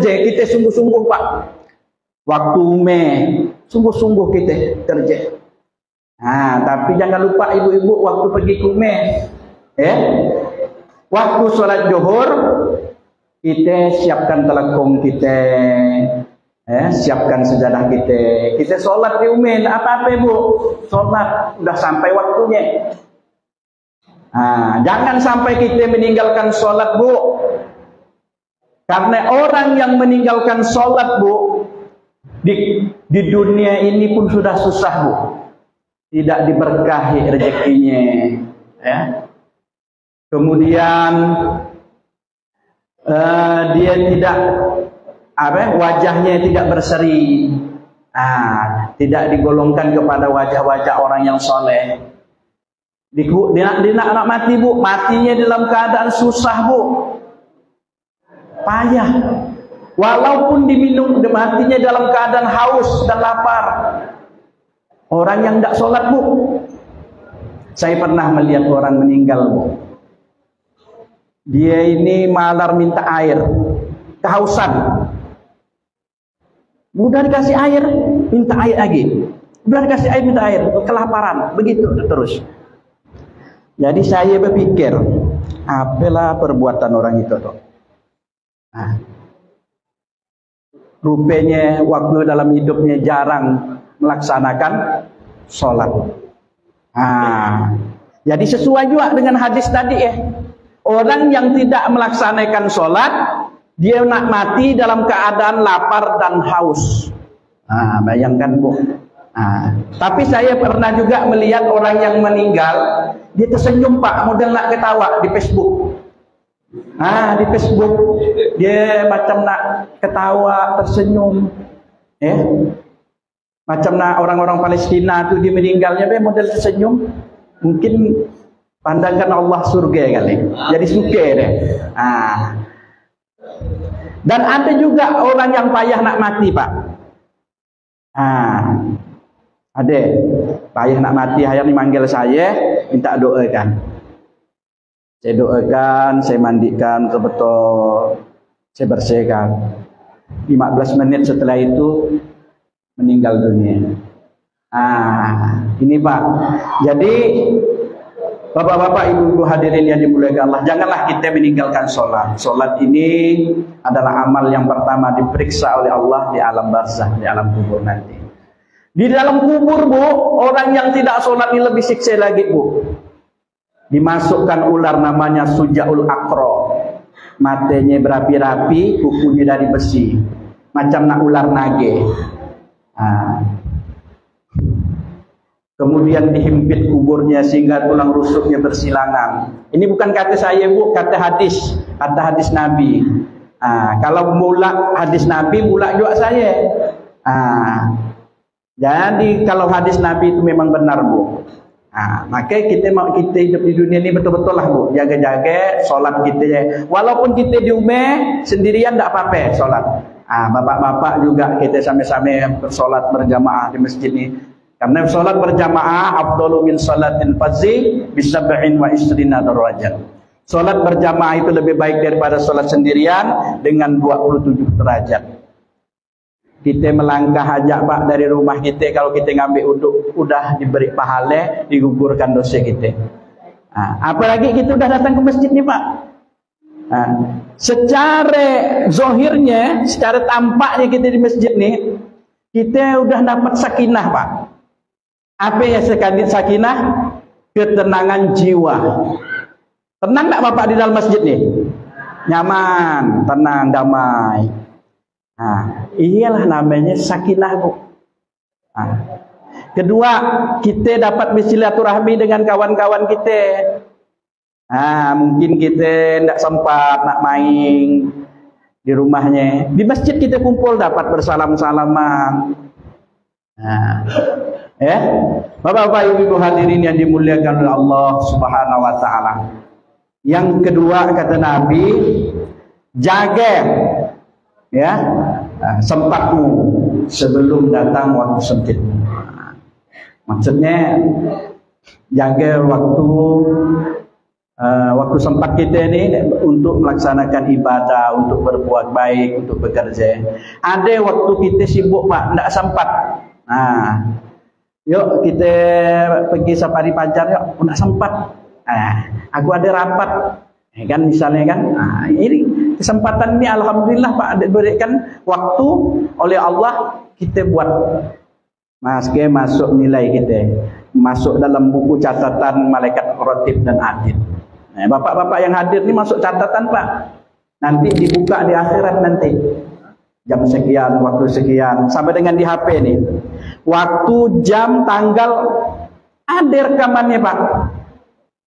kerja, kita sungguh-sungguh Pak. Waktu sungguh-sungguh kita kerja. Tapi jangan lupa ibu-ibu waktu pergi ke waktu sholat zuhur, kita siapkan telekung kita, siapkan sejadah kita. Kita sholat di apa-apa ibu, sholat udah sampai waktunya. Jangan sampai kita meninggalkan sholat bu, karena orang yang meninggalkan sholat bu di dunia ini pun sudah susah bu, tidak diberkahi rezekinya, kemudian dia tidak wajahnya tidak berseri, tidak digolongkan kepada wajah-wajah orang yang soleh. Dia nak mati bu, matinya dalam keadaan susah bu, payah. Walaupun diminum, matinya dalam keadaan haus dan lapar. Orang yang tidak sholat bu, saya pernah melihat orang meninggal bu. Dia ini malar minta air, kehausan. Udah dikasih air, minta air lagi. Udah dikasih air, minta air, kelaparan. Begitu terus. Jadi saya berpikir, apalah perbuatan orang itu tuh. Rupanya waktu dalam hidupnya jarang melaksanakan sholat. Jadi sesuai juga dengan hadis tadi orang yang tidak melaksanakan sholat, dia nak mati dalam keadaan lapar dan haus. Bayangkan bu. Tapi saya pernah juga melihat orang yang meninggal, dia tersenyum Pak, model nak ketawa di Facebook. Di Facebook dia macam nak ketawa, tersenyum, macam nak orang-orang Palestina tu dia meninggalnya model tersenyum. Mungkin pandangkan Allah surga kali, jadi suka deh. Dan ada juga orang yang payah nak mati Pak. Ada payah nak mati, hayang dimanggil saya, minta doakan. Saya doakan, saya mandikan betul-betul, saya bersihkan. 15 menit setelah itu meninggal dunia. Ini Pak. Jadi bapak-bapak, ibu-ibu hadirin yang dimuliakan Allah, janganlah kita meninggalkan sholat. Sholat ini adalah amal yang pertama diperiksa oleh Allah di alam barzakh, di alam kubur nanti. Di dalam kubur bu, orang yang tidak sholat ini lebih siksa lagi bu. Dimasukkan ular namanya Sujaul Akro, matanya berapi-rapi, kukunya dari besi, macam nak ular nage. Kemudian dihimpit kuburnya sehingga tulang rusuknya bersilangan. Ini bukan kata saya bu, kata hadis Nabi. Kalau mula hadis Nabi, mula juga saya. Jadi kalau hadis Nabi itu memang benar bu. Maka kita hidup di dunia ini betul-betul lah bu, jaga-jaga sholat kita. Walaupun kita di rumah sendirian tidak apa-apa sholat. Bapak-bapak juga kita sama-sama bersolat berjamaah di masjid ini. Karena sholat berjamaah afdalu min sholatin fardhi bi 27 derajat. Sholat berjamaah itu lebih baik daripada sholat sendirian dengan 27 derajat. Kita melangkah aja Pak dari rumah kita, kalau kita ngambil uduk udah diberi pahala, digugurkan dosa kita. Apalagi kita udah datang ke masjid nih Pak. Secara zohirnya, secara tampaknya kita di masjid nih, kita udah dapat sakinah Pak. Apa ya sakinah? Ketenangan jiwa. Tenang tak Bapak di dalam masjid nih? Nyaman, tenang, damai. Iyalah namanya sakinah bu. Kedua, kita dapat bersilaturahmi dengan kawan-kawan kita. Mungkin kita tidak sempat nak main di rumahnya, di masjid kita kumpul dapat bersalam-salaman. Bapak-bapak, ibu-ibu hadirin yang dimuliakan oleh Allah Subhanahu wa taala. Yang kedua kata Nabi, jaga sempatmu sebelum datang waktu sempit. Maksudnya jaga waktu waktu sempat kita ni untuk melaksanakan ibadah, untuk berbuat baik, untuk bekerja. Ada waktu kita sibuk Pak, tidak sempat. Yuk kita pergi safari pajar yuk, tidak sempat. Aku ada rapat, kan misalnya kan. Ini kesempatan ini alhamdulillah Pak diberikan waktu oleh Allah, kita buat. Masuk nilai kita, masuk dalam buku catatan malaikat ratib dan atid. Bapak-bapak yang hadir ni masuk catatan Pak. Nanti dibuka di akhirat nanti. Jam sekian, waktu sekian, sampai dengan di HP ni. Waktu, jam, tanggal ada rekamannya Pak.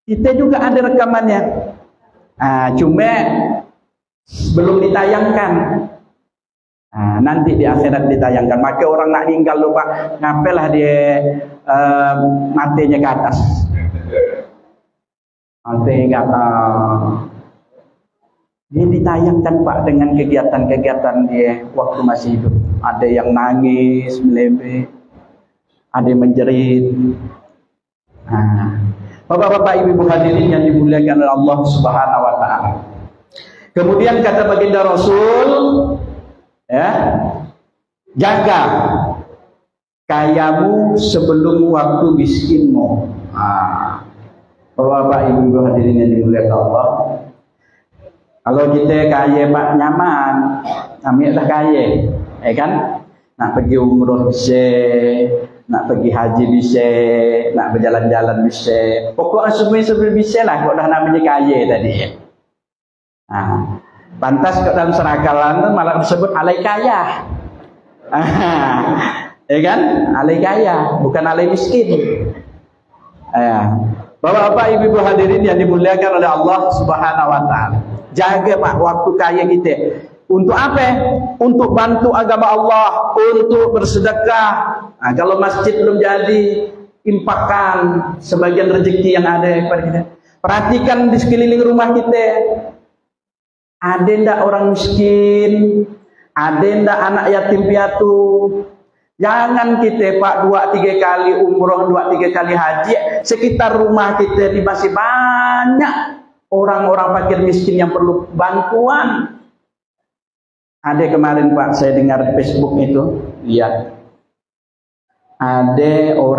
Kita juga ada rekamannya. Cuma belum ditayangkan. Nanti di akhirat ditayangkan. Maka orang nak tinggal lupa, ngapalah dia matinya ke atas. Mati kata dia ditayangkan Pak dengan kegiatan-kegiatan dia waktu masih hidup. Ada yang nangis, melebeh, ada yang menjerit. Bapak-bapak, ibu-ibu hadirin yang dimuliakan oleh Allah Subhanahu wa taala. Kemudian kata baginda Rasul, ya, jaga kayamu sebelum waktu miskinmu. Bapak ibu hadirin yang dimuliakan Allah, kalau kita kaya Pak nyaman, ambillah kaya, kan? Nak pergi umroh bisa, nak pergi haji bisa, nak berjalan-jalan bisa. Pokoknya semua bisa lah. Kalau dah namanya kaya tadi. Pantas kalau dalam serakalan malah disebut alai kaya, kan? Alai kaya, bukan alai miskin. Bapak-bapak, ibu-ibu hadirin yang dimuliakan oleh Allah Subhanahu wa taala. Jaga Pak waktu kaya kita. Untuk apa? Untuk bantu agama Allah, untuk bersedekah. Kalau masjid belum jadi, infakkan sebagian rezeki yang ada kepada kita. Perhatikan di sekeliling rumah kita. Ada ndak orang miskin? Ada ndak anak yatim piatu? Jangan kita Pak 2-3 kali umroh, 2-3 kali haji, sekitar rumah kita ini masih banyak orang-orang fakir miskin yang perlu bantuan. Ada kemarin Pak saya dengar Facebook itu, lihat ada orang